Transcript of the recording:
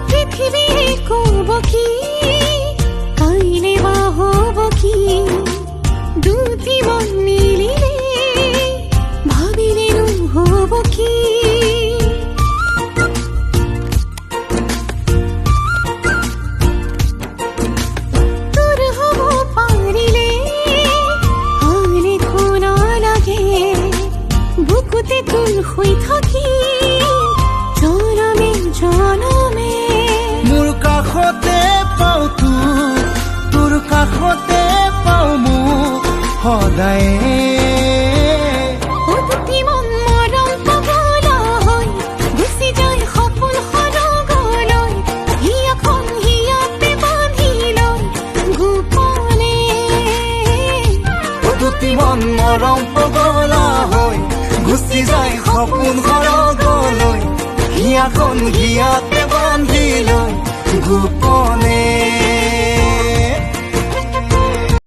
পৃথিৱীয়ে ক'ব কি কাইলে বা হ'ব কি দুটি মন মিলিলে ভাবিলেনো হ'ব কি তোৰ হ'ব পাৰিলে আনে শুনা লাগে বুকুতে তোৰ হৈ থাকি জনমে জনমে মোৰ কাষতে পাওঁ তোৰ কাষতে পাওঁ মোক সদায় অতি মন মৰম পাগলা হৈ গুচি যায় সপোন সৰগলৈ হিয়াখন হিয়াতে বান্ধি লৈ গোপনে অতি মন মৰম পগলা হৈ গুচি যায় সপোন সৰগলৈ হিয়াখন হিয়াতে বান্ধি লৈ গোপনে